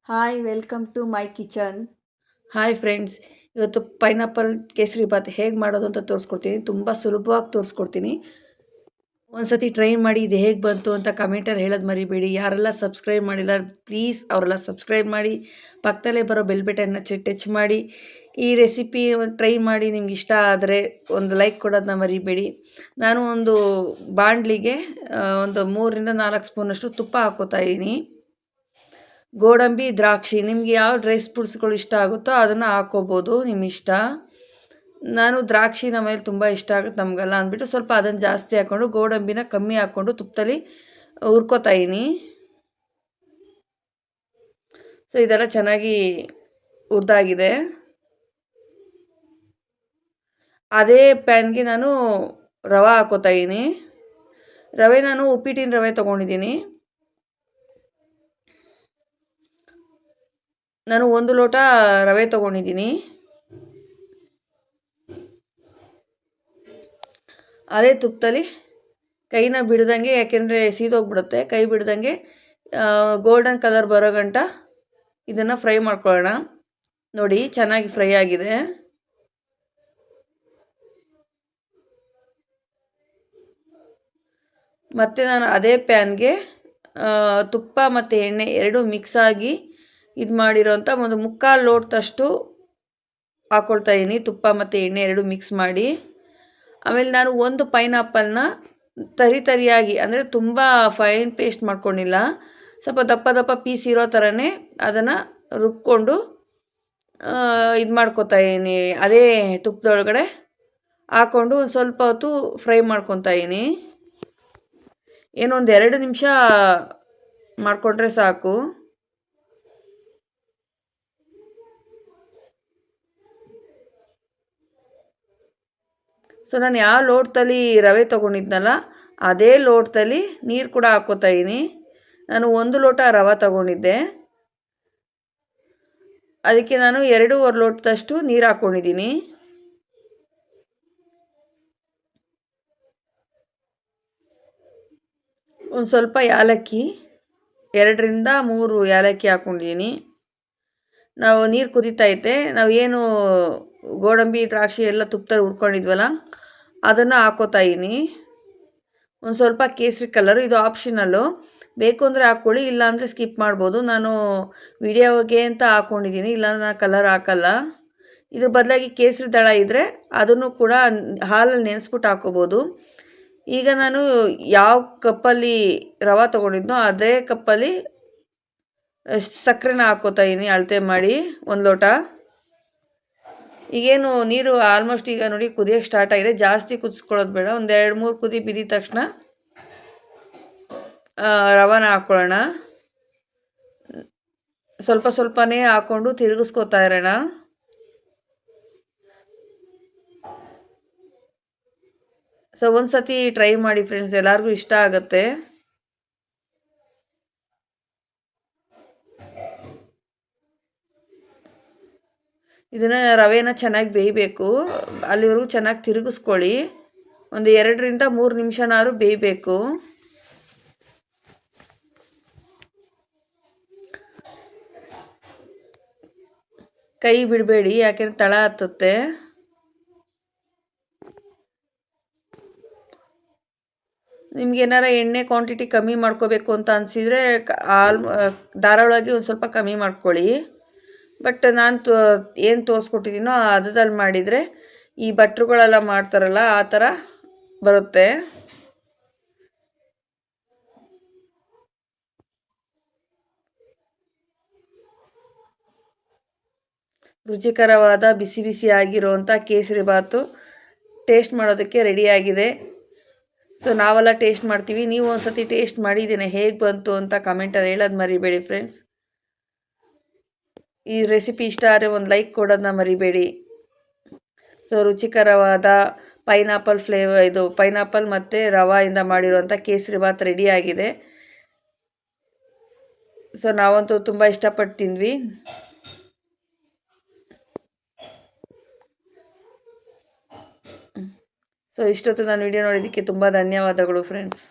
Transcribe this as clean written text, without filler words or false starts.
Hi welcome to my kitchen. Hi friends, ಇವತ್ತು pineapple kesari bath ಹೇಗೆ ಮಾಡೋದು ಅಂತ ತೋರಿಸ್ಕೊಡ್ತೀನಿ. ತುಂಬ ಸುಲಭವಾಗಿ ತೋರಿಸ್ಕೊಡ್ತೀನಿ. ಒಂದು ಸತಿ ಟ್ರೈ ಮಾಡಿ ಇದು ಹೇಗೆ ಬಂತು ಅಂತ ಕಮೆಂಟಲ್ಲಿ ಹೇಳೋದು ಮರಿಬೇಡಿ. ಯಾರೆಲ್ಲ ಸಬ್ಸ್ಕ್ರೈಬ್ ಮಾಡಿಲ್ಲ ಪ್ಲೀಸ್ ಅವರೆಲ್ಲ ಸಬ್ಸ್ಕ್ರೈಬ್ ಮಾಡಿ, ಪಕ್ಕದಲ್ಲೇ ಬರೋ ಬೆಲ್ ಬಟನ್ನ ಟಚ್ ಮಾಡಿ. ಈ ರೆಸಿಪಿ ಟ್ರೈ ಮಾಡಿ, ನಿಮ್ಗೆ ಇಷ್ಟ ಆದರೆ ಒಂದು ಲೈಕ್ ಕೊಡೋದನ್ನ ಮರಿಬೇಡಿ. ನಾನು ಒಂದು ಬಾಣಲಿಗೆ ಒಂದು 3-4 ಸ್ಪೂನಷ್ಟು ತುಪ್ಪ ಹಾಕೋತಾ ಇದ್ದೀನಿ. ಗೋಡಂಬಿ, ದ್ರಾಕ್ಷಿ, ನಿಮ್ಗೆ ಯಾವ ಡ್ರೈ ಫ್ರೂಟ್ಸ್ಗಳು ಇಷ್ಟ ಆಗುತ್ತೋ ಅದನ್ನು ಹಾಕ್ಕೋಬೋದು, ನಿಮ್ಮ ಇಷ್ಟ. ನಾನು ದ್ರಾಕ್ಷಿ ಮೇಲೆ ತುಂಬ ಇಷ್ಟ ಆಗುತ್ತೆ ನಮಗೆಲ್ಲ ಅಂದ್ಬಿಟ್ಟು ಸ್ವಲ್ಪ ಅದನ್ನು ಜಾಸ್ತಿ ಹಾಕ್ಕೊಂಡು ಗೋಡಂಬಿನ ಕಮ್ಮಿ ಹಾಕ್ಕೊಂಡು ತುಪ್ಪದಲ್ಲಿ ಹುರ್ಕೋತಾ ಇದ್ದೀನಿ. ಸೊ ಇದೆಲ್ಲ ಚೆನ್ನಾಗಿ ಹುರಿದಾಗಿದೆ. ಅದೇ ಪ್ಯಾನ್ಗೆ ನಾನು ರವೆ ಹಾಕೋತಾ ಇದ್ದೀನಿ. ರವೆ ನಾನು ಉಪ್ಪಿಟ್ಟಿನ ರವೆ ತೊಗೊಂಡಿದ್ದೀನಿ. ನಾನು 1 ಲೋಟ ರವೆ ತೊಗೊಂಡಿದ್ದೀನಿ. ಅದೇ ತುಪ್ಪದಲ್ಲಿ ಕೈನ ಬಿಡ್ದಂಗೆ, ಯಾಕೆಂದರೆ ಸೀದೋಗ್ಬಿಡುತ್ತೆ, ಕೈ ಬಿಡ್ದಂಗೆ ಗೋಲ್ಡನ್ ಕಲರ್ ಬರೋ ಗಂಟ ಇದನ್ನು ಫ್ರೈ ಮಾಡ್ಕೊಳ್ಳೋಣ. ನೋಡಿ ಚೆನ್ನಾಗಿ ಫ್ರೈ ಆಗಿದೆ. ಮತ್ತು ನಾನು ಅದೇ ಪ್ಯಾನ್ಗೆ ತುಪ್ಪ ಮತ್ತು ಎಣ್ಣೆ ಎರಡೂ ಮಿಕ್ಸ್ ಆಗಿ ಇದು ಮಾಡಿರೋಂಥ ಒಂದು 3/4 ಲೋಟದಷ್ಟು ಹಾಕ್ಕೊಳ್ತಾ ಇದ್ದೀನಿ. ತುಪ್ಪ ಮತ್ತು ಎಣ್ಣೆ ಎರಡೂ ಮಿಕ್ಸ್ ಮಾಡಿ. ಆಮೇಲೆ ನಾನು ಒಂದು ಪೈನಾಪಲ್ನ ತರಿಯಾಗಿ, ಅಂದರೆ ತುಂಬ ಫೈನ್ ಪೇಸ್ಟ್ ಮಾಡ್ಕೊಂಡಿಲ್ಲ, ಸ್ವಲ್ಪ ದಪ್ಪ ದಪ್ಪ ಪೀಸ್ ಇರೋ ಥರನೇ ಅದನ್ನು ರುಬ್ಕೊಂಡು ಇದು ಮಾಡ್ಕೊತಾ ಇದ್ದೀನಿ. ಅದೇ ತುಪ್ಪದೊಳಗಡೆ ಹಾಕ್ಕೊಂಡು ಒಂದು ಸ್ವಲ್ಪ ಹೊತ್ತು ಫ್ರೈ ಮಾಡ್ಕೊತಾ ಇದ್ದೀನಿ. ಏನೊಂದು 2 ನಿಮಿಷ ಮಾಡಿಕೊಂಡ್ರೆ ಸಾಕು. ಸೊ ನಾನು ಯಾವ ಲೋಟದಲ್ಲಿ ರವೆ ತೊಗೊಂಡಿದ್ನಲ್ಲ ಅದೇ ಲೋಟದಲ್ಲಿ ನೀರು ಕೂಡ ಹಾಕ್ಕೋತಾ ಇದ್ದೀನಿ. ನಾನು 1 ಲೋಟ ರವೆ ತೊಗೊಂಡಿದ್ದೆ, ಅದಕ್ಕೆ ನಾನು 2.5 ಲೋಟದಷ್ಟು ನೀರು ಹಾಕ್ಕೊಂಡಿದ್ದೀನಿ. ಒಂದು ಸ್ವಲ್ಪ ಏಲಕ್ಕಿ, 2-3 ಏಲಕ್ಕಿ ಹಾಕ್ಕೊಂಡಿದ್ದೀನಿ. ನಾವು ನೀರು ಕುದೀತೈತೆ, ನಾವು ಏನು ಗೋಡಂಬಿ, ದ್ರಾಕ್ಷಿ ಎಲ್ಲ ತುಪ್ಪದಲ್ಲಿ ಹುರ್ಕೊಂಡಿದ್ವಲ್ಲ ಅದನ್ನು ಹಾಕ್ಕೋತಾ ಇದ್ದೀನಿ. ಒಂದು ಸ್ವಲ್ಪ ಕೇಸರಿ ಕಲರು, ಇದು ಆಪ್ಷನಲ್ಲು, ಬೇಕು ಅಂದರೆ ಹಾಕ್ಕೊಳ್ಳಿ, ಇಲ್ಲಾಂದರೆ ಸ್ಕಿಪ್ ಮಾಡ್ಬೋದು. ನಾನು ವಿಡಿಯೋಗೆ ಅಂತ ಹಾಕ್ಕೊಂಡಿದ್ದೀನಿ, ಇಲ್ಲಾಂದ್ರೆ ನಾನು ಕಲರ್ ಹಾಕಲ್ಲ. ಇದ್ರ ಬದಲಾಗಿ ಕೇಸರಿ ದಳ ಇದ್ದರೆ ಅದನ್ನು ಕೂಡ ಹಾಲಲ್ಲಿ ನೆನೆಸ್ಬಿಟ್ಟು ಹಾಕ್ಕೋಬೋದು. ಈಗ ನಾನು ಯಾವ ಕಪ್ಪಲ್ಲಿ ರವೆ ತೊಗೊಂಡಿದ್ನೋ ಅದೇ ಕಪ್ಪಲ್ಲಿ ಸಕ್ಕರೆನ ಹಾಕ್ಕೋತಾ ಇದ್ದೀನಿ, ಅಳತೆ ಮಾಡಿ 1 ಲೋಟ. ಈಗೇನು ನೀರು ಆಲ್ಮೋಸ್ಟ್ ಈಗ ನೋಡಿ ಕುದಿಯೋಕ್ಕೆ ಸ್ಟಾರ್ಟ್ ಆಗಿದೆ. ಜಾಸ್ತಿ ಕುದಿಸ್ಕೊಳ್ಳೋದು ಬೇಡ, ಒಂದು 2-3 ಕುದಿ ಬಿದ್ದಿದ ತಕ್ಷಣ ರವಾನ ಹಾಕ್ಕೊಳ್ಳೋಣ. ಸ್ವಲ್ಪ ಸ್ವಲ್ಪನೇ ಹಾಕ್ಕೊಂಡು ತಿರುಗಿಸ್ಕೊತಾ ಇರೋಣ. ಸೊ ಒಂದು ಸತಿ ಟ್ರೈ ಮಾಡಿ ಫ್ರೆಂಡ್ಸ್, ಎಲ್ಲರಿಗೂ ಇಷ್ಟ ಆಗುತ್ತೆ. ಇದನ್ನು ರವೆನ ಚೆನ್ನಾಗಿ ಬೇಯಬೇಕು, ಅಲ್ಲಿವರೆಗೂ ಚೆನ್ನಾಗಿ ತಿರುಗಿಸ್ಕೊಳ್ಳಿ. ಒಂದು 2-3 ನಿಮಿಷನಾದ್ರೂ ಬೇಯಬೇಕು. ಕೈ ಬಿಡಬೇಡಿ, ಯಾಕೆಂದ್ರೆ ತಳ ಹತ್ತುತ್ತೆ. ನಿಮ್ಗೇನಾರ ಎಣ್ಣೆ ಕ್ವಾಂಟಿಟಿ ಕಮ್ಮಿ ಮಾಡ್ಕೋಬೇಕು ಅಂತ ಅನಿಸಿದರೆ ಧಾರಾಳವಾಗಿ ಒಂದು ಸ್ವಲ್ಪ ಕಮ್ಮಿ ಮಾಡ್ಕೊಳ್ಳಿ. ಬಟ್ ನಾನು ಏನು ತೋರಿಸ್ಕೊಟ್ಟಿದ್ದೀನೋ ಅದರಲ್ಲಿ ಮಾಡಿದರೆ ಈ ಭಟ್ರುಗಳೆಲ್ಲ ಮಾಡ್ತಾರಲ್ಲ ಆ ಥರ ಬರುತ್ತೆ. ರುಚಿಕರವಾದ ಬಿಸಿ ಬಿಸಿ ಆಗಿರುವಂಥ ಕೇಸರಿ ಬಾತು ಟೇಸ್ಟ್ ಮಾಡೋದಕ್ಕೆ ರೆಡಿಯಾಗಿದೆ. ಸೊ ನಾವೆಲ್ಲ ಟೇಸ್ಟ್ ಮಾಡ್ತೀವಿ, ನೀವು ಒಂದು ಸತಿ ಟೇಸ್ಟ್ ಮಾಡಿ ಇದನ್ನು ಹೇಗೆ ಬಂತು ಅಂತ ಕಮೆಂಟಲ್ಲಿ ಹೇಳೋದು ಮರಿಬೇಡಿ ಫ್ರೆಂಡ್ಸ್. ಈ ರೆಸಿಪಿ ಇಷ್ಟ ಆದರೆ ಒಂದು ಲೈಕ್ ಕೊಡೋದನ್ನ ಮರಿಬೇಡಿ. ಸೊ ರುಚಿಕರವಾದ ಪೈನಾಪಲ್ ಮತ್ತು ರವೆಯಿಂದ ಮಾಡಿರುವಂಥ ಕೇಸರಿ ಬಾತ್ ರೆಡಿಯಾಗಿದೆ. ಸೊ ನಾವಂತೂ ತುಂಬ ಇಷ್ಟಪಟ್ಟು ತಿಂದ್ವಿ. ಸೊ ಇಷ್ಟೊತ್ತು ನಾನು ವಿಡಿಯೋ ನೋಡಿದ್ದಕ್ಕೆ ತುಂಬ ಧನ್ಯವಾದಗಳು ಫ್ರೆಂಡ್ಸ್.